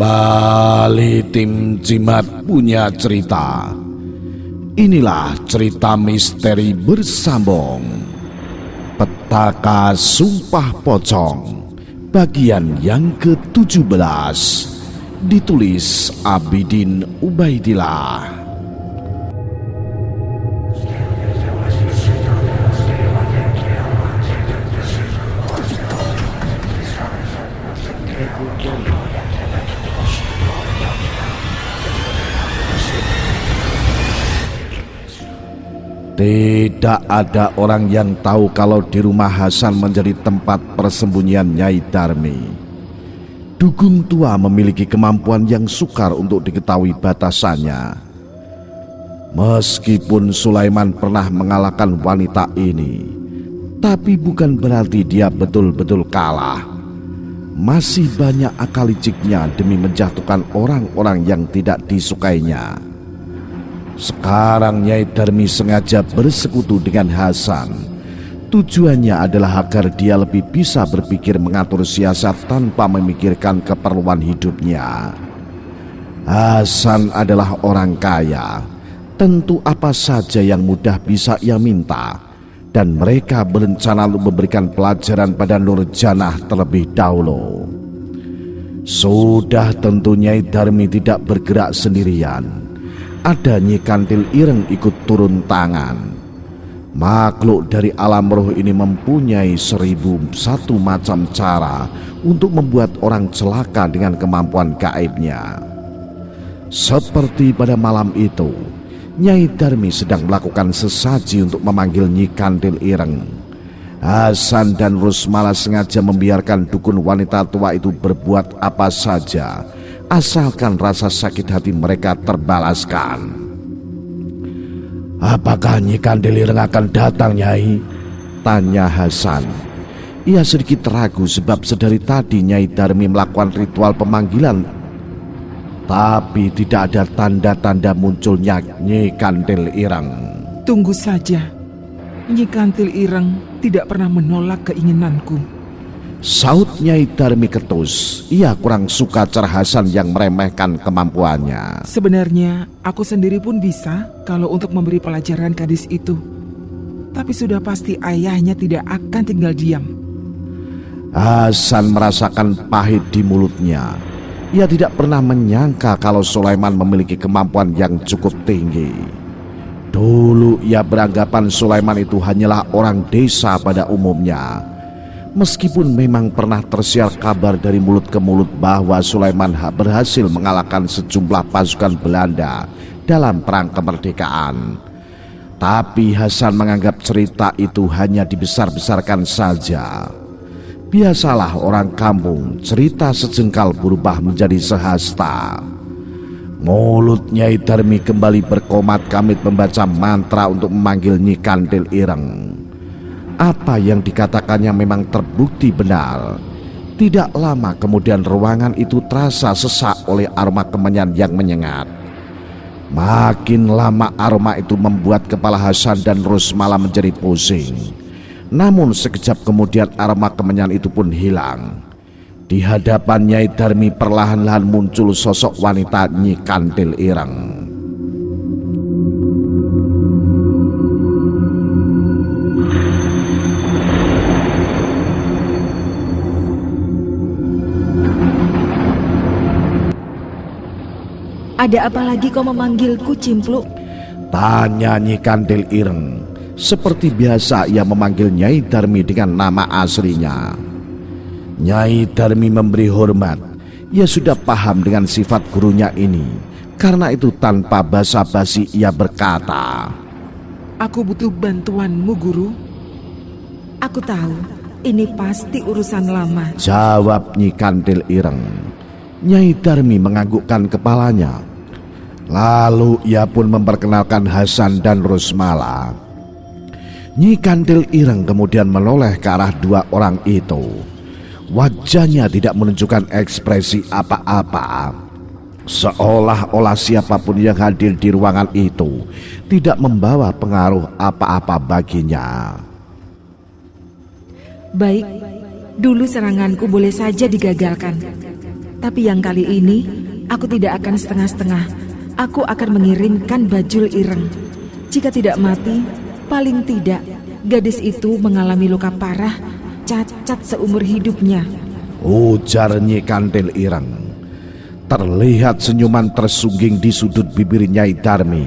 Kembali tim Jimat punya cerita. Inilah cerita misteri bersambung Petaka Sumpah Pocong bagian yang ke-17, ditulis Abidin Ubaidillah. Tidak ada orang yang tahu kalau di rumah Hasan menjadi tempat persembunyian Nyai Darmi. Dukun tua memiliki kemampuan yang sukar untuk diketahui batasannya. Meskipun Sulaiman pernah mengalahkan wanita ini, tapi bukan berarti dia betul-betul kalah. Masih banyak akal liciknya demi menjatuhkan orang-orang yang tidak disukainya. Sekarang Nyai Darmi sengaja bersekutu dengan Hasan. Tujuannya adalah agar dia lebih bisa berpikir mengatur siasat tanpa memikirkan keperluan hidupnya. Hasan adalah orang kaya, tentu apa saja yang mudah bisa ia minta, dan mereka berencana untuk memberikan pelajaran pada Nurjanah terlebih dahulu. Sudah tentu Nyai Darmi tidak bergerak sendirian. Ada Nyi Kantil Ireng ikut turun tangan. Makhluk dari alam roh ini mempunyai 1001 macam cara untuk membuat orang celaka dengan kemampuan gaibnya. Seperti pada malam itu, Nyai Darmi sedang melakukan sesaji untuk memanggil Nyi Kantil Ireng. Hasan dan Rusmala sengaja membiarkan dukun wanita tua itu berbuat apa saja, asalkan rasa sakit hati mereka terbalaskan. "Apakah Nyi Kantil Ireng akan datang, Nyai?" tanya Hasan. Ia sedikit ragu sebab sedari tadi Nyai Darmi melakukan ritual pemanggilan, tapi tidak ada tanda-tanda munculnya Nyi Kantil Ireng. "Tunggu saja, Nyi Kantil Ireng tidak pernah menolak keinginanku," saut Nyai Darmi ketus. Ia kurang suka cara Hasan yang meremehkan kemampuannya. "Sebenarnya aku sendiri pun bisa kalau untuk memberi pelajaran gadis itu. Tapi sudah pasti ayahnya tidak akan tinggal diam." Hasan merasakan pahit di mulutnya. Ia tidak pernah menyangka kalau Sulaiman memiliki kemampuan yang cukup tinggi. Dulu ia beranggapan Sulaiman itu hanyalah orang desa pada umumnya. Meskipun memang pernah tersiar kabar dari mulut ke mulut bahwa Sulaiman berhasil mengalahkan sejumlah pasukan Belanda dalam perang kemerdekaan, tapi Hasan menganggap cerita itu hanya dibesar-besarkan saja. Biasalah orang kampung, cerita sejengkal berubah menjadi sehasta. Mulut Nyai Darmi kembali berkomat-kamit membaca mantra untuk memanggil Nyi Kantil Ireng. Apa yang dikatakannya memang terbukti benar. Tidak lama kemudian ruangan itu terasa sesak oleh aroma kemenyan yang menyengat. Makin lama aroma itu membuat kepala Hasan dan Rusmala menjadi pusing. Namun sekejap kemudian aroma kemenyan itu pun hilang. Di hadapan Nyai Darmi perlahan-lahan muncul sosok wanita Nyi Kantil Ireng. "Ada apa lagi kau memanggilku, Cimpluk?" tanya Nyi Kantil Ireng. Seperti biasa ia memanggil Nyai Darmi dengan nama aslinya. Nyai Darmi memberi hormat. Ia sudah paham dengan sifat gurunya ini. Karena itu tanpa basa-basi ia berkata, "Aku butuh bantuanmu, Guru." "Aku tahu, ini pasti urusan lama," jawab Nyi Kantil Ireng. Nyai Darmi menganggukkan kepalanya. Lalu ia pun memperkenalkan Hasan dan Rusmala. Nyi Kantil Ireng kemudian menoleh ke arah dua orang itu. Wajahnya tidak menunjukkan ekspresi apa-apa, seolah-olah siapapun yang hadir di ruangan itu tidak membawa pengaruh apa-apa baginya. "Baik, dulu seranganku boleh saja digagalkan. Tapi yang kali ini, aku tidak akan setengah-setengah. Aku akan mengirimkan Bajul Ireng. Jika tidak mati, paling tidak gadis itu mengalami luka parah, cacat seumur hidupnya. Ujar Nyi Kantil Ireng. Terlihat senyuman tersungging di sudut bibir Nyai Darmi.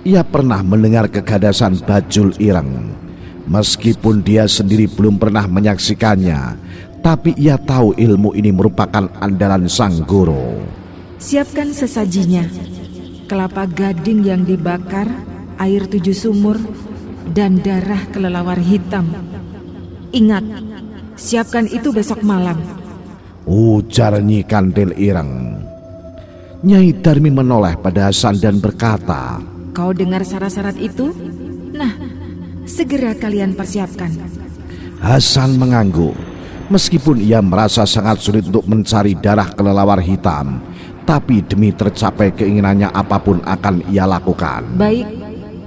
Ia pernah mendengar keganasan Bajul Ireng. Meskipun dia sendiri belum pernah menyaksikannya, tapi ia tahu ilmu ini merupakan andalan sang guru. Siapkan sesajinya. Kelapa gading yang dibakar, air 7 sumur, dan darah kelelawar hitam. Ingat, siapkan itu besok malam. Ujar Nyi Kantil Ireng. Nyai Darmi menoleh pada Hasan dan berkata, Kau dengar syarat-syarat itu? Nah, segera kalian persiapkan. Hasan mengangguk. Meskipun ia merasa sangat sulit untuk mencari darah kelelawar hitam, tapi demi tercapai keinginannya apapun akan ia lakukan. Baik,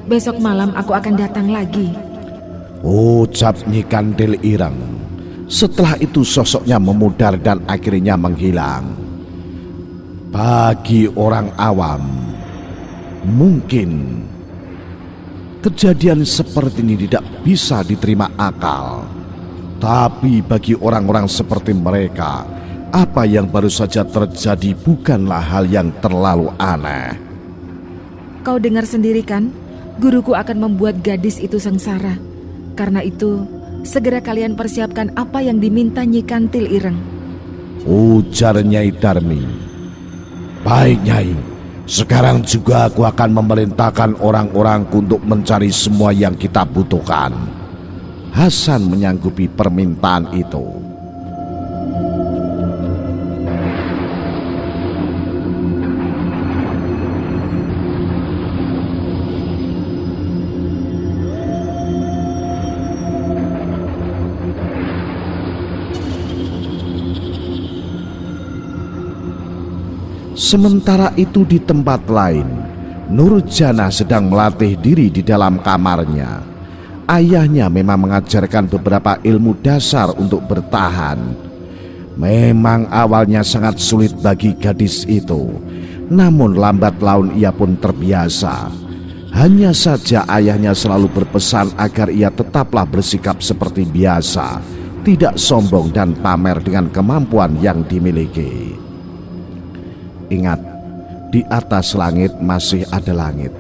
besok malam aku akan datang lagi. Ucap Nyi Kantil Ireng. Setelah itu sosoknya memudar dan akhirnya menghilang. Bagi orang awam, mungkin kejadian seperti ini tidak bisa diterima akal. Tapi bagi orang-orang seperti mereka, apa yang baru saja terjadi bukanlah hal yang terlalu aneh. Kau dengar sendiri kan? Guruku akan membuat gadis itu sengsara. Karena itu, segera kalian persiapkan apa yang diminta Nyi Kantil Ireng. Ujar Nyai Darmi. Baik Nyai, sekarang juga aku akan memerintahkan orang-orangku untuk mencari semua yang kita butuhkan. Hasan menyanggupi permintaan itu. Sementara itu di tempat lain, Nurjana sedang melatih diri di dalam kamarnya. Ayahnya memang mengajarkan beberapa ilmu dasar untuk bertahan. Memang awalnya sangat sulit bagi gadis itu, namun lambat laun ia pun terbiasa. Hanya saja ayahnya selalu berpesan agar ia tetaplah bersikap seperti biasa, tidak sombong dan pamer dengan kemampuan yang dimiliki. Ingat, di atas langit masih ada langit,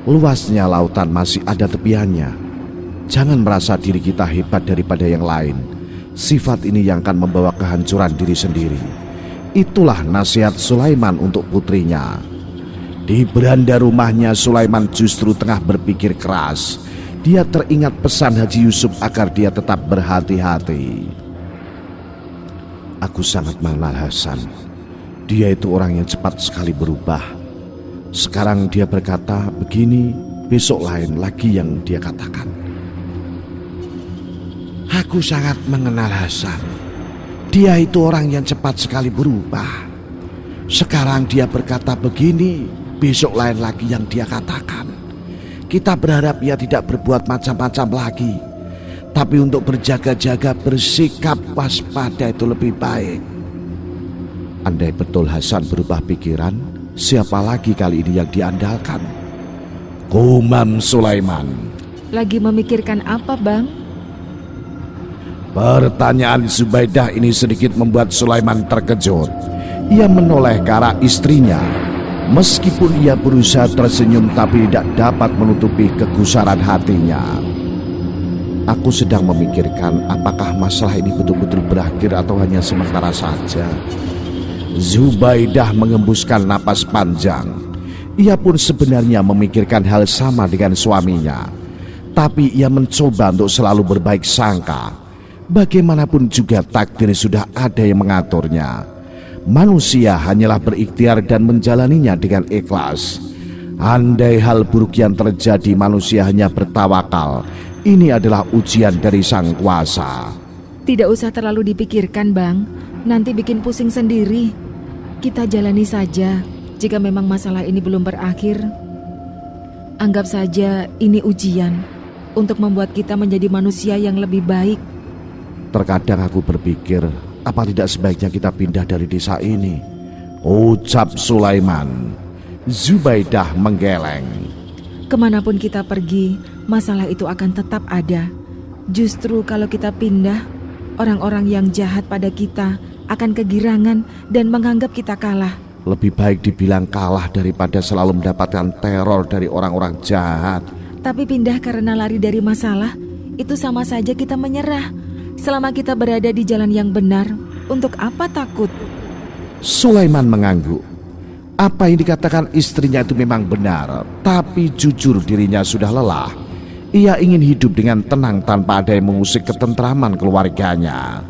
luasnya lautan masih ada tepiannya. Jangan merasa diri kita hebat daripada yang lain. Sifat ini yang akan membawa kehancuran diri sendiri. Itulah nasihat Sulaiman untuk putrinya. Di beranda rumahnya, Sulaiman justru tengah berpikir keras. Dia teringat pesan Haji Yusuf agar dia tetap berhati-hati. Aku sangat mengenal Hasan. Dia itu orang yang cepat sekali berubah. Sekarang dia berkata begini, besok lain lagi yang dia katakan. Aku sangat mengenal Hasan. Dia itu orang yang cepat sekali berubah. Sekarang dia berkata begini, besok lain lagi yang dia katakan. Kita berharap ia tidak berbuat macam-macam lagi. Tapi untuk berjaga-jaga, bersikap waspada itu lebih baik. Andai betul Hasan berubah pikiran, siapa lagi kali ini yang diandalkan? Gumam Sulaiman. Lagi memikirkan apa, Bang? Pertanyaan Zubaidah ini sedikit membuat Sulaiman terkejut. Ia menoleh ke arah istrinya. Meskipun ia berusaha tersenyum, tapi tidak dapat menutupi kegusaran hatinya. Aku sedang memikirkan apakah masalah ini betul-betul berakhir atau hanya sementara saja. Zubaidah mengembuskan napas panjang. Ia pun sebenarnya memikirkan hal sama dengan suaminya. Tapi ia mencoba untuk selalu berbaik sangka. Bagaimanapun juga takdir sudah ada yang mengaturnya. Manusia hanyalah berikhtiar dan menjalaninya dengan ikhlas. Andai hal buruk yang terjadi, manusia hanya bertawakal. Ini adalah ujian dari Sang Kuasa. Tidak usah terlalu dipikirkan, Bang. Nanti bikin pusing sendiri. Kita jalani saja. Jika memang masalah ini belum berakhir, anggap saja ini ujian untuk membuat kita menjadi manusia yang lebih baik. Terkadang aku berpikir, apa tidak sebaiknya kita pindah dari desa ini? Ucap Sulaiman. Zubaidah menggeleng. Kemanapun kita pergi, masalah itu akan tetap ada. Justru kalau kita pindah, orang-orang yang jahat pada kita akan kegirangan dan menganggap kita kalah. Lebih baik dibilang kalah daripada selalu mendapatkan teror dari orang-orang jahat. Tapi pindah karena lari dari masalah, itu sama saja kita menyerah. Selama kita berada di jalan yang benar, untuk apa takut? Sulaiman mengangguk. Apa yang dikatakan istrinya itu memang benar, tapi jujur dirinya sudah lelah. Ia ingin hidup dengan tenang tanpa ada yang mengusik ketentraman keluarganya.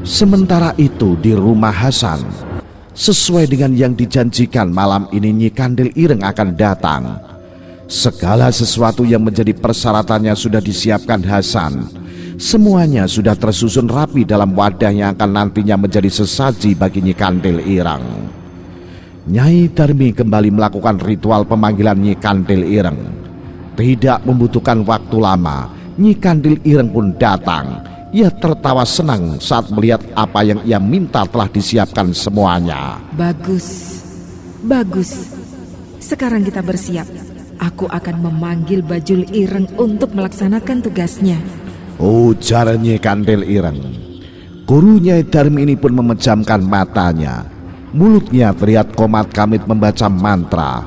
Sementara itu di rumah Hasan, sesuai dengan yang dijanjikan, malam ini Nyi Kandil Ireng akan datang. Segala sesuatu yang menjadi persyaratannya sudah disiapkan Hasan. Semuanya sudah tersusun rapi dalam wadah yang akan nantinya menjadi sesaji bagi Nyi Kandil Ireng. Nyai Darmi kembali melakukan ritual pemanggilan Nyi Kandil Ireng. Tidak membutuhkan waktu lama, Nyi Kandil Ireng pun datang. Ia tertawa senang saat melihat apa yang ia minta telah disiapkan semuanya. Bagus, bagus. Sekarang kita bersiap. Aku akan memanggil Bajul Ireng untuk melaksanakan tugasnya. Ujar Nyi Kandil Ireng. Guru Nyai Darmi ini pun memejamkan matanya. Mulutnya terlihat komat kamit membaca mantra.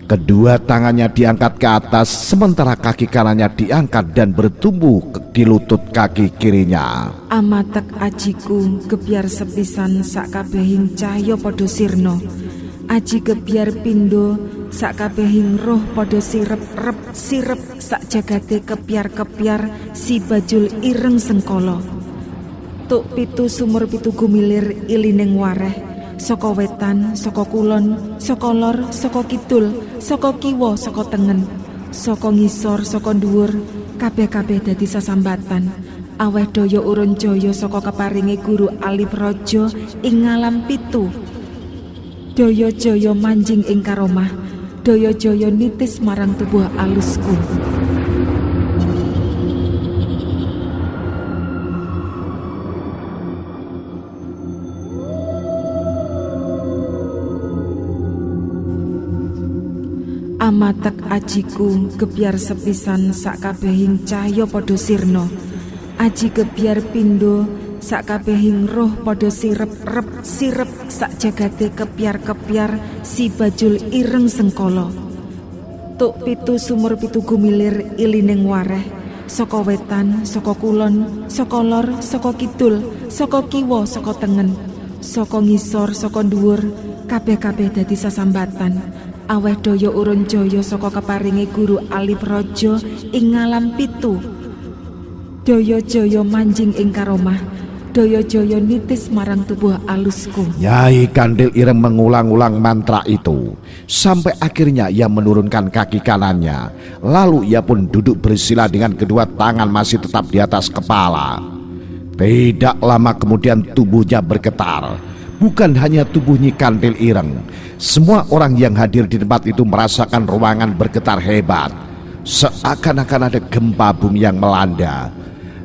Kedua tangannya diangkat ke atas, sementara kaki kanannya diangkat dan bertumbuh di lutut kaki kirinya. Amatek ajiku gebyar sepisan sakabehing cahya padha sirna. Aji gebyar pindho sakabehing roh padha sirep-rep sirep sak jagate kepiar-kepiar si Bajul Ireng Sengkala. Tuk pitu sumur pitu gumilir ilining wareh. Saka wetan, saka kulon, saka lor, saka kidul, saka kiwa, saka tengen, saka ngisor, saka dhuwur, kabeh-kabeh dadi sasambatan. Aweh daya urun jaya saka keparinge Guru Alif Raja ing ngalam pitu. Daya jaya manjing ing karomah, daya jaya nitis marang tubuh alusku. Amatek ajiku gebyar sepisan sakabehing cahya padha sirna. Aji gebyar pindho sakabehing roh padha sirep-rep sirep sak jagate kepiar-kepiar si Bajul Ireng Sengkala. Tuk pitu sumur pitu gumilir ilining wareh. Saka wetan, saka kulon, saka lor, saka kidul, saka kiwa, saka tengen, saka ngisor, saka dhuwur, kabeh-kabeh dadi sasambatan. Aweh daya urun jaya saka keparinge Guru Alif Raja ing ngalam pitu. Daya jaya manjing ing karomah, daya jaya nitis marang tubuh alusku. Nyai Kandil Ireng mengulang-ulang mantra itu sampai akhirnya ia menurunkan kaki kanannya. Lalu ia pun duduk bersila dengan kedua tangan masih tetap di atas kepala. Tidak lama kemudian tubuhnya bergetar. Bukan hanya tubuh Nyi Kandil Ireng, semua orang yang hadir di tempat itu merasakan ruangan bergetar hebat. Seakan-akan ada gempa bumi yang melanda.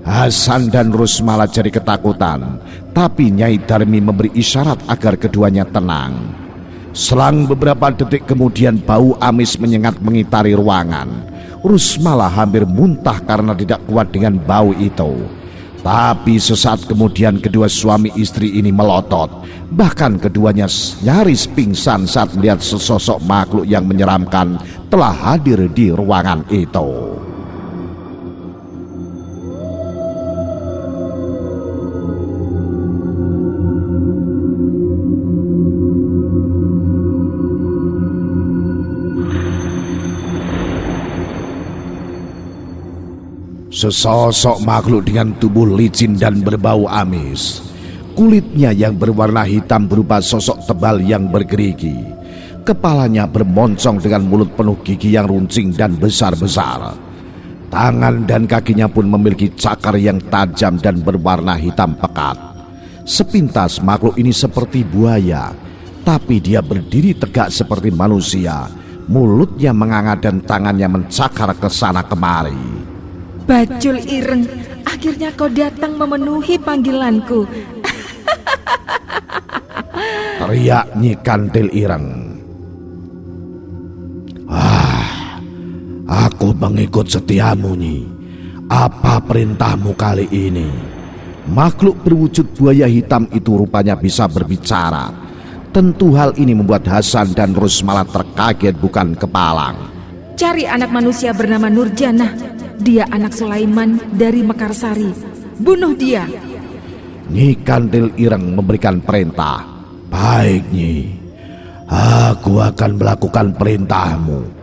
Hasan dan Rusmala jadi ketakutan, tapi Nyai Darmi memberi isyarat agar keduanya tenang. Selang beberapa detik kemudian bau amis menyengat mengitari ruangan. Rusmala hampir muntah karena tidak kuat dengan bau itu. Tapi sesaat kemudian kedua suami istri ini melotot. Bahkan keduanya nyaris pingsan saat melihat sesosok makhluk yang menyeramkan telah hadir di ruangan itu. Sesosok makhluk dengan tubuh licin dan berbau amis. Kulitnya yang berwarna hitam berupa sosok tebal yang bergerigi. Kepalanya bermoncong dengan mulut penuh gigi yang runcing dan besar-besar. Tangan dan kakinya pun memiliki cakar yang tajam dan berwarna hitam pekat. Sepintas makhluk ini seperti buaya, tapi dia berdiri tegak seperti manusia. Mulutnya menganga dan tangannya mencakar ke sana kemari. Bajul Ireng, akhirnya kau datang memenuhi panggilanku. Teriak Nyi Kandil Ireng. Aku mengikut setiamu, Nyi. Apa perintahmu kali ini? Makhluk berwujud buaya hitam itu rupanya bisa berbicara. Tentu hal ini membuat Hasan dan Rusmala terkaget bukan kepalang. Cari anak manusia bernama Nurjana. Dia anak Sulaiman dari Mekarsari. Bunuh dia. Nyi Kandil Ireng memberikan perintah. Baik, Nyi. Aku akan melakukan perintahmu.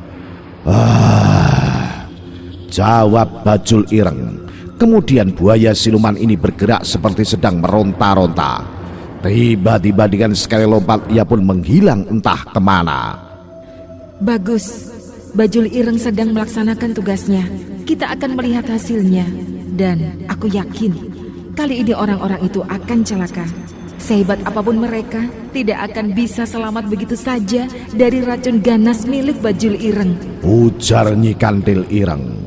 Jawab Bajul Ireng. Kemudian buaya siluman ini bergerak seperti sedang meronta-ronta. Tiba-tiba dengan sekali lompat ia pun menghilang entah kemana. Bagus, Bajul Ireng sedang melaksanakan tugasnya. Kita akan melihat hasilnya. Dan aku yakin kali ini orang-orang itu akan celaka. Sehebat apapun mereka, tidak akan bisa selamat begitu saja dari racun ganas milik Bajul Ireng. Ujar Nyi Kandil Ireng.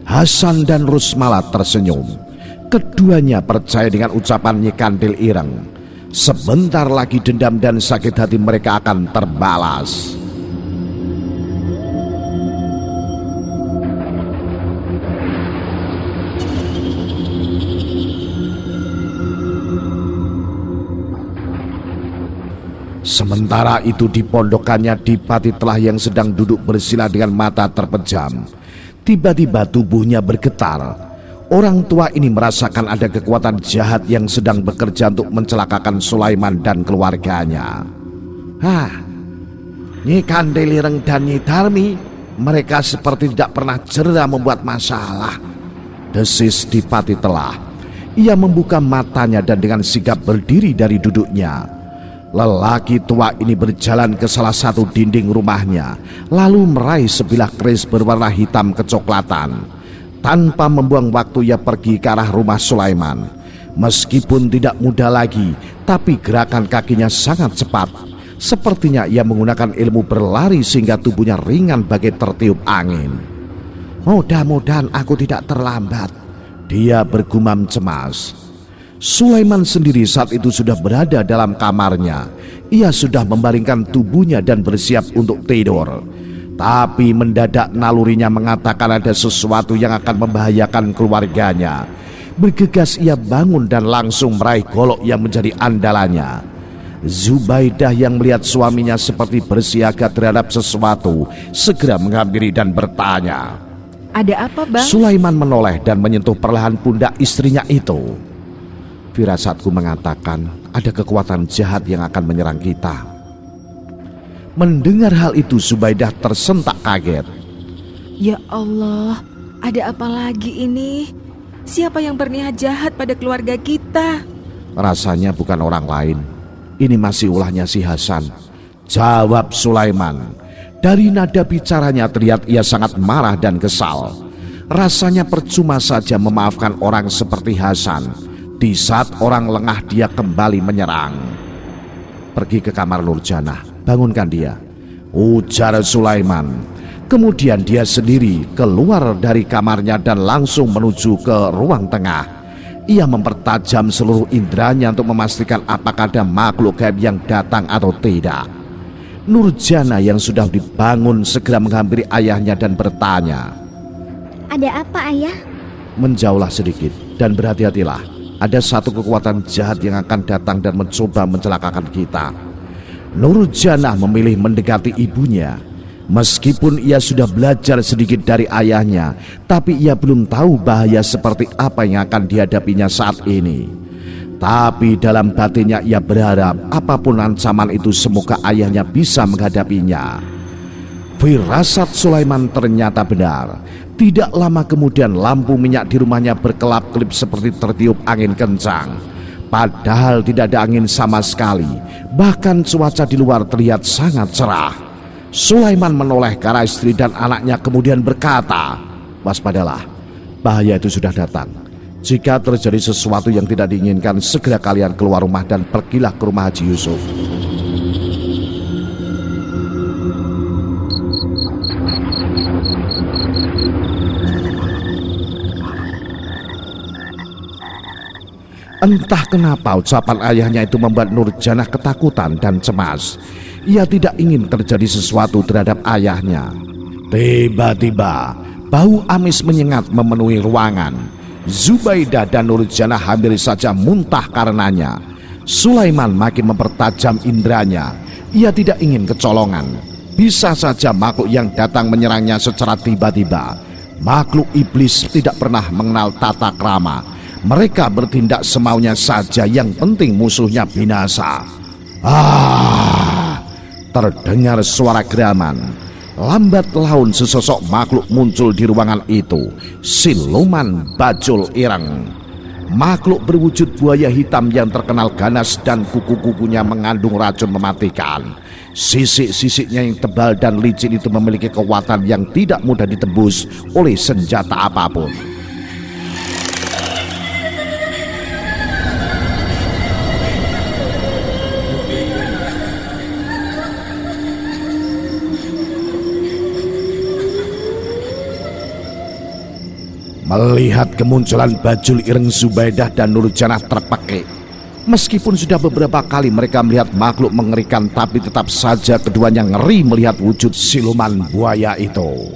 Hasan dan Rusmala tersenyum. Keduanya percaya dengan ucapan Nyi Kandil Ireng. Sebentar lagi dendam dan sakit hati mereka akan terbalas. Sementara itu di pondokannya Dipati Telah yang sedang duduk bersila dengan mata terpejam. Tiba-tiba tubuhnya bergetar. Orang tua ini merasakan ada kekuatan jahat yang sedang bekerja untuk mencelakakan Sulaiman dan keluarganya. Nyi Kandil Ireng dan Nyi Darmi, mereka seperti tidak pernah jera membuat masalah, desis Dipati Telah. Ia membuka matanya dan dengan sigap berdiri dari duduknya. Lelaki tua ini berjalan ke salah satu dinding rumahnya, lalu meraih sebilah keris berwarna hitam kecoklatan. Tanpa membuang waktu ia pergi ke arah rumah Sulaiman. Meskipun tidak mudah lagi, tapi gerakan kakinya sangat cepat. Sepertinya ia menggunakan ilmu berlari sehingga tubuhnya ringan bagai tertiup angin. Mudah-mudahan aku tidak terlambat, dia bergumam cemas. Sulaiman sendiri saat itu sudah berada dalam kamarnya. Ia sudah membaringkan tubuhnya dan bersiap untuk tidur. Tapi mendadak nalurinya mengatakan ada sesuatu yang akan membahayakan keluarganya. Bergegas ia bangun dan langsung meraih golok yang menjadi andalannya. Zubaidah yang melihat suaminya seperti bersiaga terhadap sesuatu, segera menghampiri dan bertanya. Ada apa, Bang? Sulaiman menoleh dan menyentuh perlahan pundak istrinya itu. Firasatku mengatakan ada kekuatan jahat yang akan menyerang kita. Mendengar hal itu Zubaidah tersentak kaget. Ya Allah, ada apa lagi ini? Siapa yang berniat jahat pada keluarga kita? Rasanya bukan orang lain. Ini masih ulahnya si Hasan, jawab Sulaiman. Dari nada bicaranya terlihat ia sangat marah dan kesal. Rasanya percuma saja memaafkan orang seperti Hasan. Di saat orang lengah dia kembali menyerang. Pergi ke kamar Nurjana, bangunkan dia, ujar Sulaiman. Kemudian dia sendiri keluar dari kamarnya dan langsung menuju ke ruang tengah. Ia mempertajam seluruh inderanya untuk memastikan apakah ada makhluk gaib yang datang atau tidak. Nurjana yang sudah dibangun segera menghampiri ayahnya dan bertanya. Ada apa, Ayah? Menjauhlah sedikit dan berhati-hatilah. Ada satu kekuatan jahat yang akan datang dan mencoba mencelakakan kita. Nurjana memilih mendekati ibunya. Meskipun ia sudah belajar sedikit dari ayahnya, tapi ia belum tahu bahaya seperti apa yang akan dihadapinya saat ini. Tapi dalam batinnya ia berharap apapun ancaman itu semoga ayahnya bisa menghadapinya. Firasat Sulaiman ternyata benar. Tidak lama kemudian lampu minyak di rumahnya berkelap-kelip seperti tertiup angin kencang. Padahal tidak ada angin sama sekali. Bahkan cuaca di luar terlihat sangat cerah. Sulaiman menoleh ke arah istri dan anaknya kemudian berkata, waspadalah, bahaya itu sudah datang. Jika terjadi sesuatu yang tidak diinginkan, segera kalian keluar rumah dan pergilah ke rumah Haji Yusuf. Entah kenapa ucapan ayahnya itu membuat Nurjanah ketakutan dan cemas. Ia tidak ingin terjadi sesuatu terhadap ayahnya. Tiba-tiba bau amis menyengat memenuhi ruangan. Zubaidah dan Nurjanah hampir saja muntah karenanya. Sulaiman makin mempertajam indranya. Ia tidak ingin kecolongan. Bisa saja makhluk yang datang menyerangnya secara tiba-tiba. Makhluk iblis tidak pernah mengenal tata krama. Mereka bertindak semaunya saja, yang penting musuhnya binasa. Terdengar suara geraman. Lambat laun sesosok makhluk muncul di ruangan itu. Siluman Bajul Ireng. Makhluk berwujud buaya hitam yang terkenal ganas dan kuku-kukunya mengandung racun mematikan. Sisik-sisiknya yang tebal dan licin itu memiliki kekuatan yang tidak mudah ditembus oleh senjata apapun. Melihat kemunculan Bajul Ireng, Zubaidah dan Nurjanah terpekik. Meskipun sudah beberapa kali mereka melihat makhluk mengerikan, tapi tetap saja keduanya ngeri melihat wujud siluman buaya itu.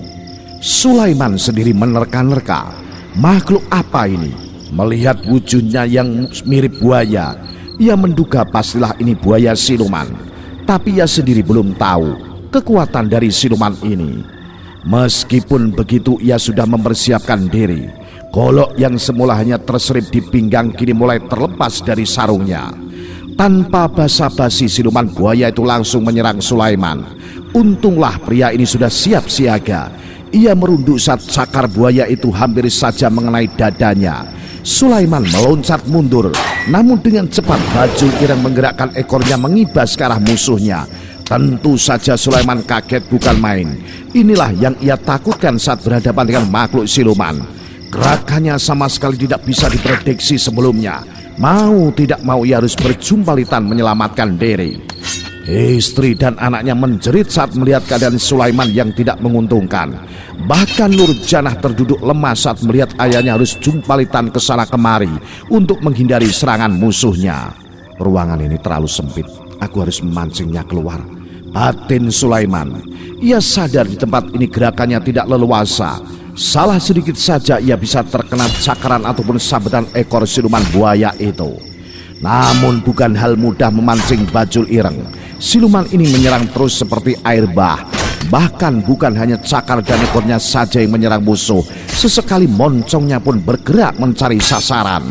Sulaiman sendiri menerka-nerka, makhluk apa ini? Melihat wujudnya yang mirip buaya, ia menduga pastilah ini buaya siluman. Tapi ia sendiri belum tahu kekuatan dari siluman ini. Meskipun begitu, ia sudah mempersiapkan diri. Golok yang semula hanya terselip di pinggang kini mulai terlepas dari sarungnya. Tanpa basa-basi, siluman buaya itu langsung menyerang Sulaiman. Untunglah pria ini sudah siap siaga. Ia merunduk saat cakar buaya itu hampir saja mengenai dadanya. Sulaiman meloncat mundur, namun dengan cepat Bajul Ireng menggerakkan ekornya mengibas ke arah musuhnya. Tentu saja Sulaiman kaget bukan main. Inilah yang ia takutkan saat berhadapan dengan makhluk siluman. Gerakannya sama sekali tidak bisa diprediksi sebelumnya. Mau tidak mau ia harus berjumpalitan menyelamatkan diri. Istri dan anaknya menjerit saat melihat keadaan Sulaiman yang tidak menguntungkan. Bahkan Nurjanah terduduk lemas saat melihat ayahnya harus jumpalitan ke sana kemari untuk menghindari serangan musuhnya. Ruangan ini terlalu sempit. Aku harus memancingnya keluar. Batin Sulaiman. Ia sadar di tempat ini gerakannya tidak leluasa. Salah sedikit saja ia bisa terkena cakaran ataupun sabetan ekor siluman buaya itu. Namun bukan hal mudah memancing Bajul Ireng. Siluman ini menyerang terus seperti air bah. Bahkan bukan hanya cakar dan ekornya saja yang menyerang musuh. Sesekali moncongnya pun bergerak mencari sasaran.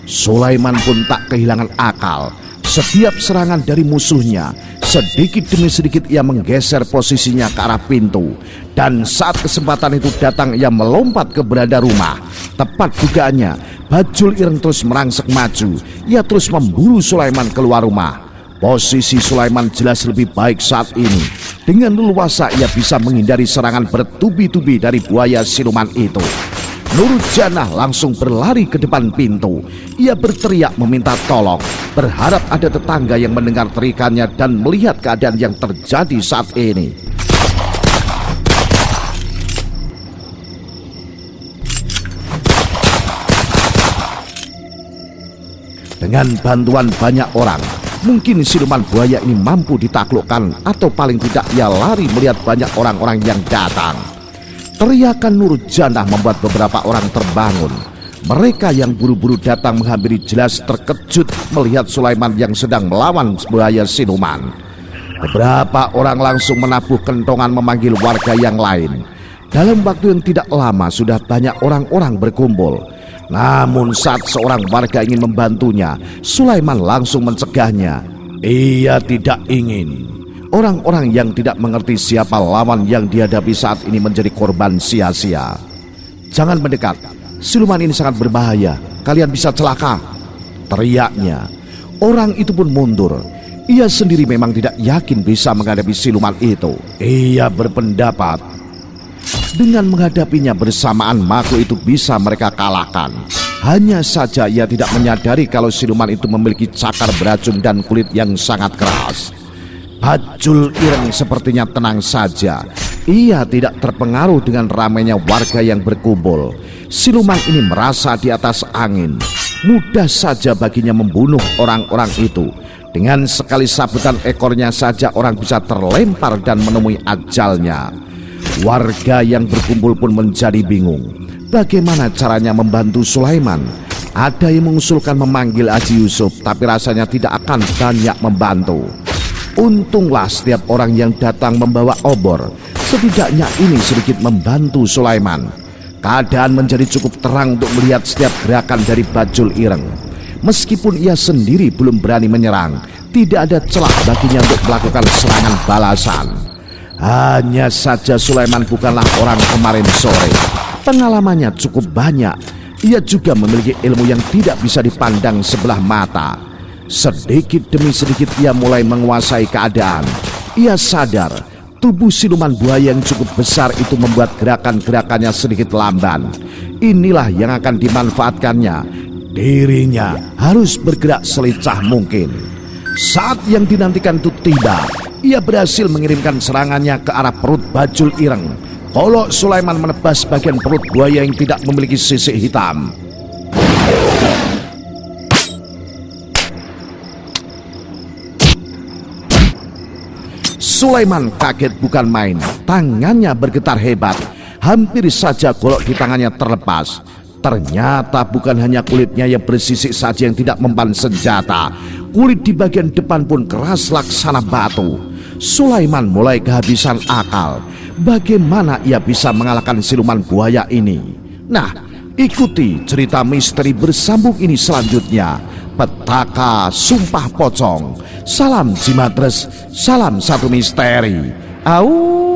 Sulaiman pun tak kehilangan akal. Setiap serangan dari musuhnya, sedikit demi sedikit ia menggeser posisinya ke arah pintu. Dan saat kesempatan itu datang, ia melompat ke beranda rumah. Tepat dugaannya, Bajul Ireng terus merangsek maju. Ia terus memburu Sulaiman keluar rumah. Posisi Sulaiman jelas lebih baik saat ini. Dengan leluasa ia bisa menghindari serangan bertubi-tubi dari buaya siluman itu. Nurjanah langsung berlari ke depan pintu. Ia berteriak meminta tolong, berharap ada tetangga yang mendengar terikannya dan melihat keadaan yang terjadi saat ini. Dengan bantuan banyak orang, mungkin siluman buaya ini mampu ditaklukkan, atau paling tidak ia lari melihat banyak orang-orang yang datang. Teriakan Nurjanah membuat beberapa orang terbangun. Mereka yang buru-buru datang menghampiri jelas terkejut melihat Sulaiman yang sedang melawan buaya siluman. Beberapa orang langsung menabuh kentongan memanggil warga yang lain. Dalam waktu yang tidak lama sudah banyak orang-orang berkumpul. Namun saat seorang warga ingin membantunya, Sulaiman langsung mencegahnya. Ia tidak ingin orang-orang yang tidak mengerti siapa lawan yang dihadapi saat ini menjadi korban sia-sia. Jangan mendekat, siluman ini sangat berbahaya, kalian bisa celaka, teriaknya. Orang itu pun mundur. Ia sendiri memang tidak yakin bisa menghadapi siluman itu. Ia berpendapat, Dengan menghadapinya bersamaan, makhluk itu bisa mereka kalahkan. Hanya saja ia tidak menyadari kalau siluman itu memiliki cakar beracun dan kulit yang sangat keras. Bajul Ireng sepertinya tenang saja. Ia tidak terpengaruh dengan ramainya warga yang berkumpul. Siluman ini merasa di atas angin. Mudah saja baginya membunuh orang-orang itu. Dengan sekali sabutan ekornya saja orang bisa terlempar dan menemui ajalnya. Warga yang berkumpul pun menjadi bingung. Bagaimana caranya membantu Sulaiman? Ada yang mengusulkan memanggil Haji Yusuf, tapi rasanya tidak akan banyak membantu. Untunglah setiap orang yang datang membawa obor. Setidaknya ini sedikit membantu Sulaiman. Keadaan menjadi cukup terang untuk melihat setiap gerakan dari Bajul Ireng. Meskipun ia sendiri belum berani menyerang, tidak ada celah baginya untuk melakukan serangan balasan. Hanya saja Sulaiman bukanlah orang kemarin sore. Pengalamannya cukup banyak. Ia juga memiliki ilmu yang tidak bisa dipandang sebelah mata. Sedikit demi sedikit ia mulai menguasai keadaan. Ia sadar tubuh siluman buaya yang cukup besar itu membuat gerakan-gerakannya sedikit lamban. Inilah yang akan dimanfaatkannya. Dirinya harus bergerak selincah mungkin. Saat yang dinantikan itu tiba. Ia berhasil mengirimkan serangannya ke arah perut Bajul Ireng. Kalau Sulaiman menebas bagian perut buaya yang tidak memiliki sisik hitam. Sulaiman kaget bukan main. Tangannya bergetar hebat. Hampir saja golok di tangannya terlepas. Ternyata bukan hanya kulitnya yang bersisik saja yang tidak mempan senjata. Kulit di bagian depan pun keras laksana batu. Sulaiman mulai kehabisan akal. Bagaimana ia bisa mengalahkan siluman buaya ini? Nah, ikuti cerita misteri bersambung ini selanjutnya. Petaka Sumpah Pocong. Salam Jimatres, salam satu misteri. Au.